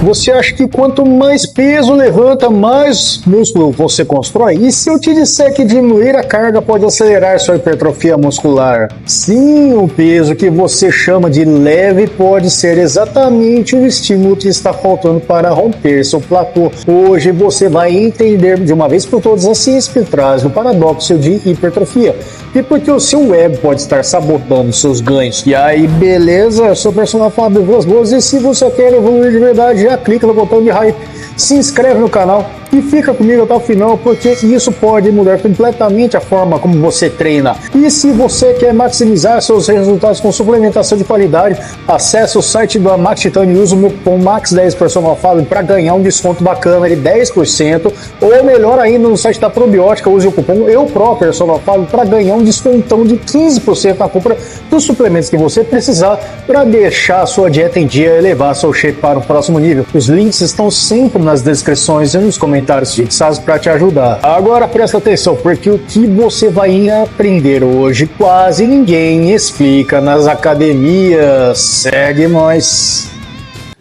Você acha que quanto mais peso levanta, mais músculo você constrói? E se eu te disser que diminuir a carga pode acelerar sua hipertrofia muscular? Sim, o peso que você chama de leve pode ser exatamente o estímulo que está faltando para romper seu platô. Hoje você vai entender de uma vez por todas a ciência por trás do paradoxo de hipertrofia. E porque o seu ego pode estar sabotando seus ganhos. E aí, beleza? Eu sou o personal Fábio Vilas Boas e se você quer evoluir de verdade, já clica no botão de hype, se inscreve no canal e fica comigo até o final, porque isso pode mudar completamente a forma como você treina. E se você quer maximizar seus resultados com suplementação de qualidade, acesse o site da Max Titânio e use o meu cupom MAX10 Personal Fábio para ganhar um desconto bacana de 10%, ou melhor ainda, no site da Probiótica, use o cupom EUPRO Personal Fábio para ganhar um descontão de 15% na compra dos suplementos que você precisar para deixar a sua dieta em dia e levar seu shape para o próximo nível. Os links estão sempre nas descrições e nos comentários fixados para te ajudar. Agora presta atenção, porque o que você vai aprender hoje quase ninguém explica nas academias. Segue nós.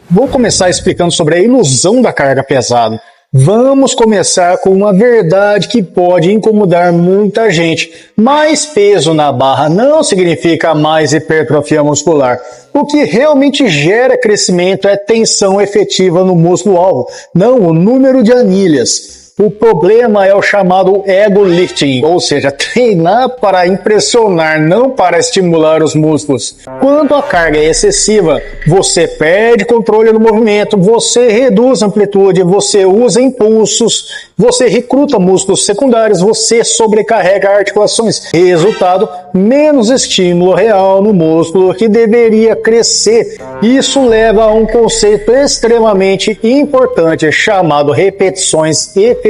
Vou começar explicando sobre a ilusão da carga pesada. Vamos começar com uma verdade que pode incomodar muita gente. Mais peso na barra não significa mais hipertrofia muscular. O que realmente gera crescimento é tensão efetiva no músculo-alvo, não o número de anilhas. O problema é o chamado ego lifting, ou seja, treinar para impressionar, não para estimular os músculos. Quando a carga é excessiva, você perde controle do movimento, você reduz a amplitude, você usa impulsos, você recruta músculos secundários, você sobrecarrega articulações. Resultado, menos estímulo real no músculo que deveria crescer. Isso leva a um conceito extremamente importante chamado repetições efetivas.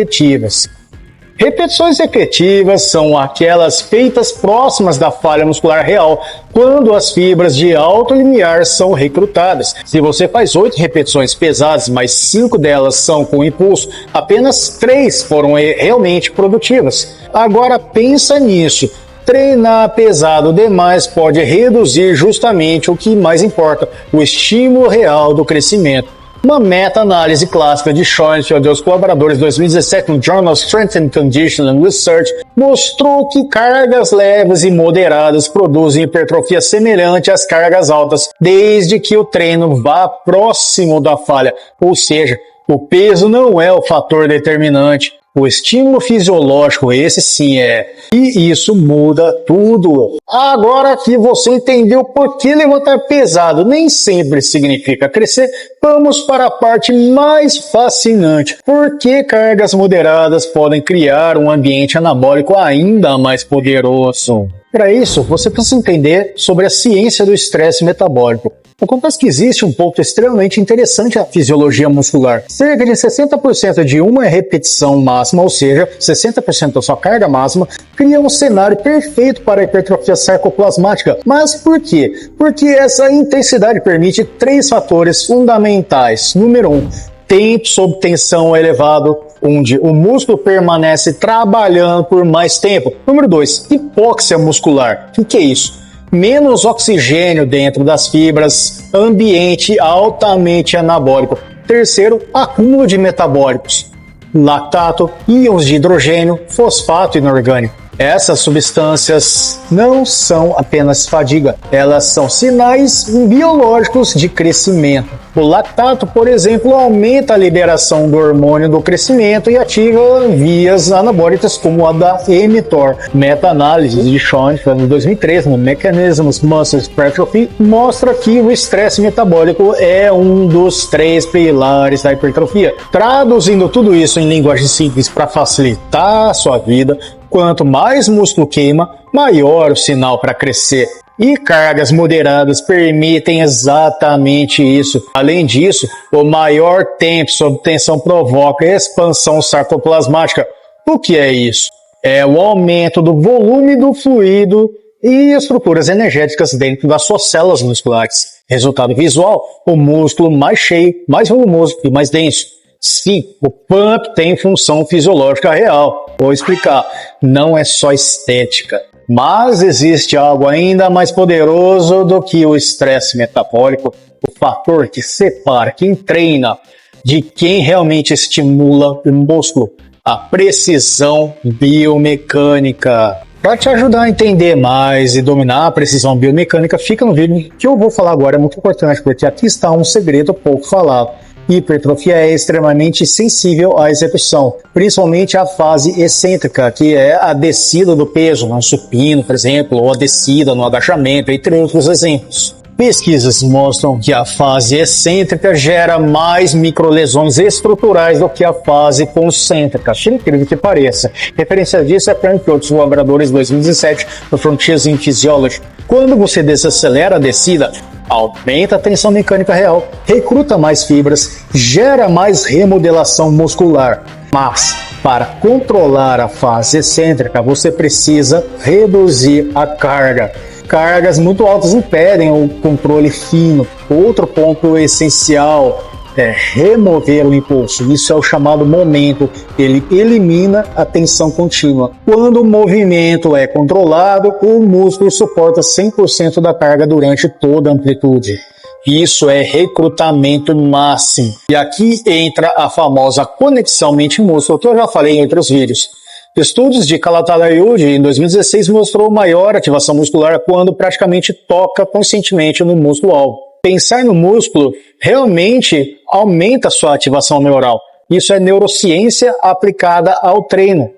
Repetições efetivas são aquelas feitas próximas da falha muscular real, quando as fibras de alto limiar são recrutadas. Se você faz 8 repetições pesadas, mas 5 delas são com impulso, apenas 3 foram realmente produtivas. Agora pensa nisso. Treinar pesado demais pode reduzir justamente o que mais importa, o estímulo real do crescimento. Uma meta-análise clássica de Schoenfeld e os colaboradores 2017 no Journal of Strength and Conditioning Research mostrou que cargas leves e moderadas produzem hipertrofia semelhante às cargas altas, desde que o treino vá próximo da falha, ou seja, o peso não é o fator determinante. O estímulo fisiológico, esse sim é. E isso muda tudo. Agora que você entendeu por que levantar pesado nem sempre significa crescer, vamos para a parte mais fascinante. Por que cargas moderadas podem criar um ambiente anabólico ainda mais poderoso? Para isso, você precisa entender sobre a ciência do estresse metabólico. Acontece que existe um ponto extremamente interessante na fisiologia muscular. Cerca de 60% de uma repetição máxima, ou seja, 60% da sua carga máxima, cria um cenário perfeito para a hipertrofia sarcoplasmática. Mas por quê? Porque essa intensidade permite 3 fatores fundamentais. Número 1, tempo sob tensão elevado, onde o músculo permanece trabalhando por mais tempo. Número 2, hipóxia muscular. O que é isso? Menos oxigênio dentro das fibras, ambiente altamente anabólico. Terceiro, acúmulo de metabólicos, lactato, íons de hidrogênio, fosfato inorgânico. Essas substâncias não são apenas fadiga, elas são sinais biológicos de crescimento. O lactato, por exemplo, aumenta a liberação do hormônio do crescimento e ativa vias anabólicas como a da mTOR. Meta-análise de Schoenfeld em 2013 no Mechanisms Muscle Hypertrophy mostra que o estresse metabólico é um dos 3 pilares da hipertrofia. Traduzindo tudo isso em linguagem simples para facilitar a sua vida, quanto mais músculo queima, maior o sinal para crescer. E cargas moderadas permitem exatamente isso. Além disso, o maior tempo sob tensão provoca expansão sarcoplasmática. O que é isso? É o aumento do volume do fluido e estruturas energéticas dentro das suas células musculares. Resultado visual, o músculo mais cheio, mais volumoso e mais denso. Sim, o pump tem função fisiológica real. Vou explicar. Não é só estética. Mas existe algo ainda mais poderoso do que o estresse metabólico. O fator que separa quem treina de quem realmente estimula o músculo: a precisão biomecânica. Para te ajudar a entender mais e dominar a precisão biomecânica, fica no vídeo que eu vou falar agora, é muito importante, porque aqui está um segredo pouco falado. Hipertrofia é extremamente sensível à execução, principalmente a fase excêntrica, que é a descida do peso, no supino, por exemplo, ou a descida no agachamento, entre outros exemplos. Pesquisas mostram que a fase excêntrica gera mais microlesões estruturais do que a fase concêntrica. Acho incrível que pareça. Referência disso é Frank Oates, Laboradores 2017, do Frontiers in Physiology. Quando você desacelera a descida, aumenta a tensão mecânica real, recruta mais fibras, gera mais remodelação muscular. Mas, para controlar a fase excêntrica, você precisa reduzir a carga. Cargas muito altas impedem o controle fino. Outro ponto essencial é remover o impulso. Isso é o chamado momento. Ele elimina a tensão contínua. Quando o movimento é controlado, o músculo suporta 100% da carga durante toda a amplitude. Isso é recrutamento máximo. E aqui entra a famosa conexão mente-músculo, que eu já falei em outros vídeos. Estudos de Calatayud em 2016 mostrou maior ativação muscular quando praticamente toca conscientemente no músculo-alvo. Pensar no músculo realmente aumenta sua ativação neural. Isso é neurociência aplicada ao treino.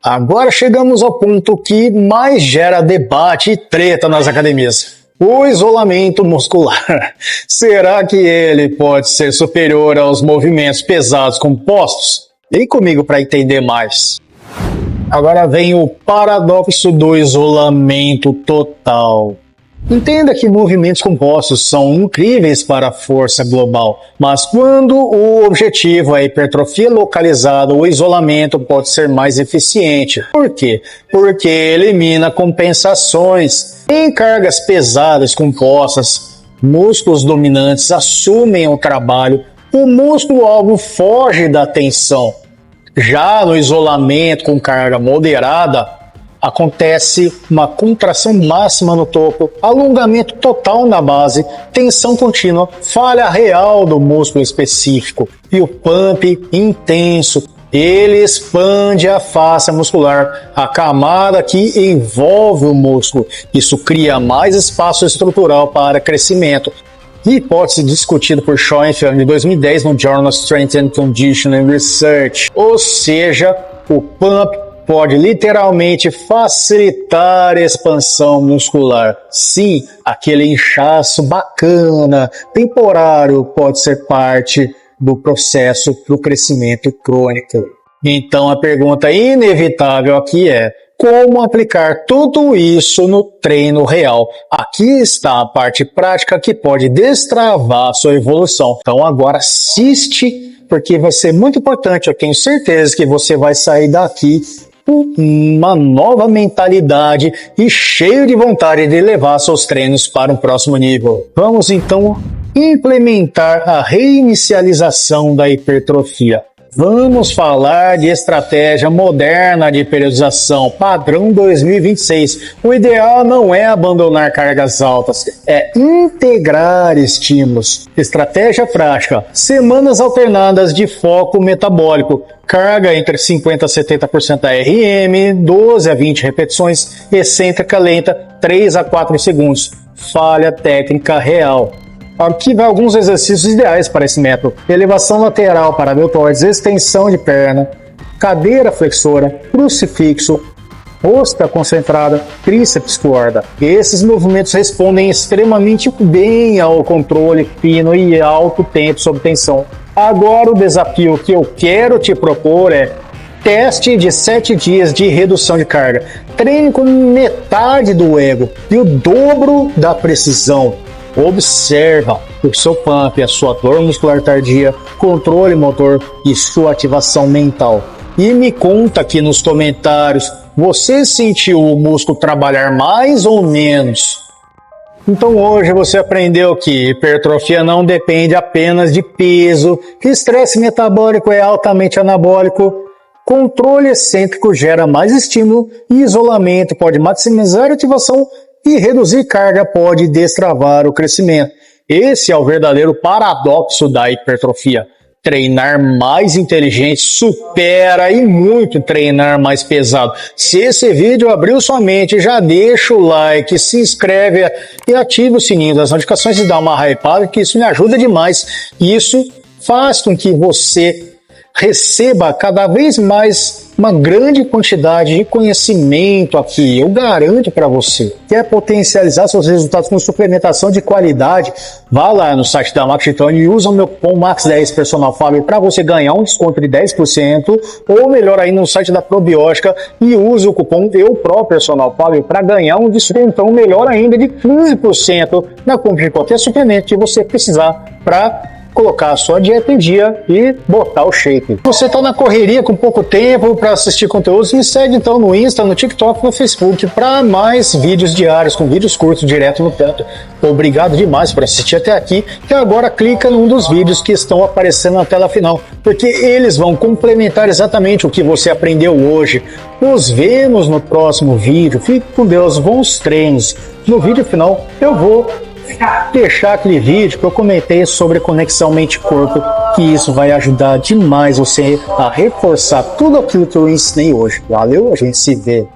Agora chegamos ao ponto que mais gera debate e treta nas academias: o isolamento muscular. Será que ele pode ser superior aos movimentos pesados compostos? Vem comigo para entender mais. Agora vem o paradoxo do isolamento total. Entenda que movimentos compostos são incríveis para a força global, mas quando o objetivo é hipertrofia localizada, o isolamento pode ser mais eficiente. Por quê? Porque elimina compensações. Em cargas pesadas compostas, músculos dominantes assumem o trabalho, o músculo-alvo foge da tensão. Já no isolamento com carga moderada, acontece uma contração máxima no topo, alongamento total na base, tensão contínua, falha real do músculo específico e o pump intenso. Ele expande a face muscular, a camada que envolve o músculo. Isso cria mais espaço estrutural para crescimento. Hipótese discutida por Schoenfeld em 2010 no Journal Strength and Conditioning Research. Ou seja, o pump pode literalmente facilitar a expansão muscular. Sim, aquele inchaço bacana, temporário, pode ser parte do processo do crescimento crônico. Então a pergunta inevitável aqui é: como aplicar tudo isso no treino real? Aqui está a parte prática que pode destravar a sua evolução. Então agora assiste, porque vai ser muito importante. Eu tenho certeza que você vai sair daqui com uma nova mentalidade e cheio de vontade de levar seus treinos para um próximo nível. Vamos então implementar a reinicialização da hipertrofia. Vamos falar de estratégia moderna de periodização, padrão 2026. O ideal não é abandonar cargas altas, é integrar estímulos. Estratégia prática: semanas alternadas de foco metabólico, carga entre 50% a 70% RM, 12 a 20 repetições, excêntrica lenta, 3 a 4 segundos, falha técnica real. Aqui vai alguns exercícios ideais para esse método: elevação lateral para deltoides, extensão de perna, cadeira flexora, crucifixo, rosca concentrada, tríceps corda. Esses movimentos respondem extremamente bem ao controle fino e alto tempo sob tensão. Agora o desafio que eu quero te propor é: teste de 7 dias de redução de carga. Treine com metade do ego e o dobro da precisão. Observa o seu pump, a sua dor muscular tardia, controle motor e sua ativação mental. E me conta aqui nos comentários, você sentiu o músculo trabalhar mais ou menos? Então hoje você aprendeu que hipertrofia não depende apenas de peso, que estresse metabólico é altamente anabólico, controle excêntrico gera mais estímulo e isolamento pode maximizar a ativação e reduzir carga pode destravar o crescimento. Esse é o verdadeiro paradoxo da hipertrofia. Treinar mais inteligente supera e muito treinar mais pesado. Se esse vídeo abriu sua mente, já deixa o like, se inscreve e ativa o sininho das notificações e dá uma hypada, que isso me ajuda demais. E isso faz com que você receba cada vez mais uma grande quantidade de conhecimento aqui. Eu garanto para você. Quer potencializar seus resultados com suplementação de qualidade? Vá lá no site da Max Titânio e usa o meu cupom MAX10 Personal Fábio para você ganhar um desconto de 10%, ou melhor ainda, no site da Probiótica e use o cupom Personal Fábio para ganhar um desconto melhor ainda de 15% na compra de qualquer suplemento que você precisar para colocar a sua dieta em dia e botar o shape. Você está na correria com pouco tempo para assistir conteúdos, me segue então no Insta, no TikTok, no Facebook para mais vídeos diários, com vídeos curtos direto no teto. Obrigado demais por assistir até aqui e agora clica num dos vídeos que estão aparecendo na tela final, porque eles vão complementar exatamente o que você aprendeu hoje. Nos vemos no próximo vídeo. Fique com Deus, bons treinos. No vídeo final eu vou deixar aquele vídeo que eu comentei sobre conexão mente-corpo, que isso vai ajudar demais você a reforçar tudo aquilo que eu ensinei hoje. Valeu? A gente se vê.